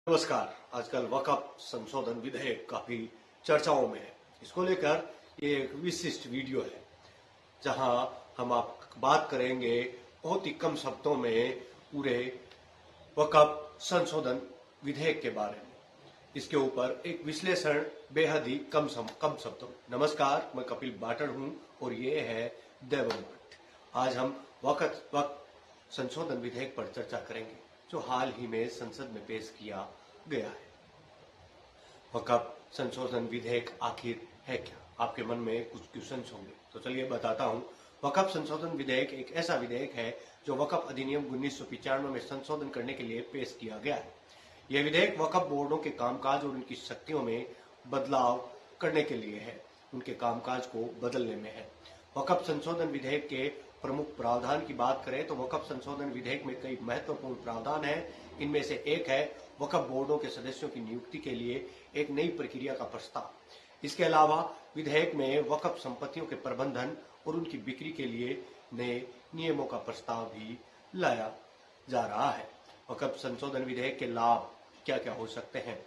नमस्कार। आजकल वक्फ संशोधन विधेयक काफी चर्चाओं में है। इसको लेकर ये एक विशिष्ट वीडियो है जहां हम आप बात करेंगे बहुत ही कम शब्दों में पूरे वक्फ संशोधन विधेयक के बारे में। इसके ऊपर एक विश्लेषण बेहद ही कम शब्दों में। नमस्कार, मैं कपिल बाटड़ हूं और ये है देवन भट्ट। आज हम वक्फ संशोधन विधेयक पर चर्चा करेंगे जो हाल ही में संसद में पेश किया गया है। वक्फ संशोधन विधेयक आखिर है क्या? आपके मन में कुछ क्वेश्चंस होंगे, तो चलिए बताता हूं। वक्फ संशोधन विधेयक एक ऐसा विधेयक है जो वक्फ अधिनियम 1995 में संशोधन करने के लिए पेश किया गया है। यह विधेयक वक्फ बोर्डों के कामकाज और उनकी शक्तियों में बदलाव करने के लिए है, उनके कामकाज को बदलने में है। वक्फ संशोधन विधेयक के प्रमुख प्रावधान की बात करें तो वक्फ संशोधन विधेयक में कई महत्वपूर्ण प्रावधान हैं। इनमें से एक है वक्फ बोर्डों के सदस्यों की नियुक्ति के लिए एक नई प्रक्रिया का प्रस्ताव। इसके अलावा विधेयक में वक्फ संपत्तियों के प्रबंधन और उनकी बिक्री के लिए नए नियमों का प्रस्ताव भी लाया जा रहा है। वक्फ संशोधन विधेयक के लाभ क्या क्या हो सकते हैं?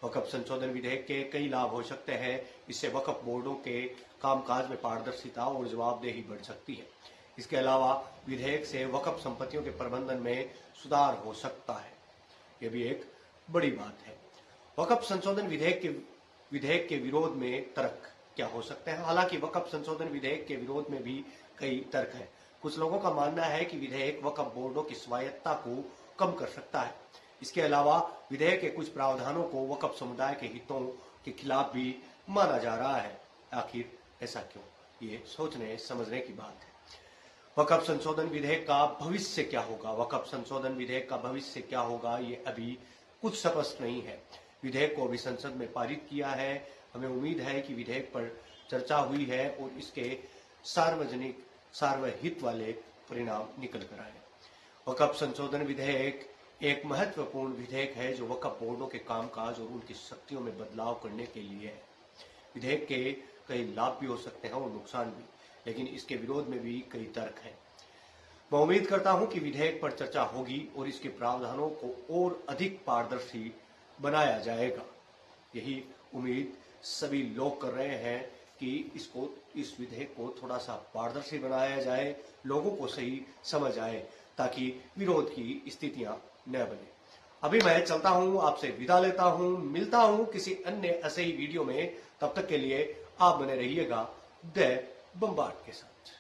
वक्फ संशोधन विधेयक के कई लाभ हो सकते हैं। इससे वक्फ बोर्डों के कामकाज में पारदर्शिता और जवाबदेही बढ़ सकती है। इसके अलावा विधेयक से वक्फ संपत्तियों के प्रबंधन में सुधार हो सकता है, यह भी एक बड़ी बात है। वक्फ संशोधन विधेयक के विरोध में तर्क क्या हो सकते हैं? हालांकि वक्फ संशोधन विधेयक के विरोध में भी कई तर्क हैं। कुछ लोगों का मानना है कि विधेयक वक्फ बोर्डों की स्वायत्तता को कम कर सकता है। इसके अलावा विधेयक के कुछ प्रावधानों को वक्फ समुदाय के हितों के खिलाफ भी माना जा रहा है। आखिर ऐसा क्यों? ये सोचने समझने की बात है। वक्फ संशोधन विधेयक का भविष्य क्या होगा? वक्फ संशोधन विधेयक का भविष्य क्या होगा, ये अभी कुछ स्पष्ट नहीं है। विधेयक को अभी संसद में पारित किया है। हमें उम्मीद है कि विधेयक पर चर्चा हुई है और इसके सार्वहित वाले परिणाम निकल कर आए। वक्फ संशोधन विधेयक एक महत्वपूर्ण विधेयक है जो वक्फ बोर्डों के कामकाज और उनकी शक्तियों में बदलाव करने के लिए है। विधेयक के कई लाभ भी हो सकते हैं और नुकसान भी, लेकिन इसके विरोध में भी कई तर्क हैं। मैं उम्मीद करता हूं कि विधेयक पर चर्चा होगी और इसके प्रावधानों को और अधिक पारदर्शी बनाया जाएगा। यही उम्मीद सभी लोग कर रहे हैं कि इस विधेयक को थोड़ा सा पारदर्शी बनाया जाए, लोगों को सही समझ आए, ताकि विरोध की स्थितियां न बने। अभी मैं चलता हूं, आपसे विदा लेता हूं। मिलता हूं किसी अन्य ऐसे ही वीडियो में। तब तक के लिए आप बने रहिएगा द बम्बार्ड के साथ।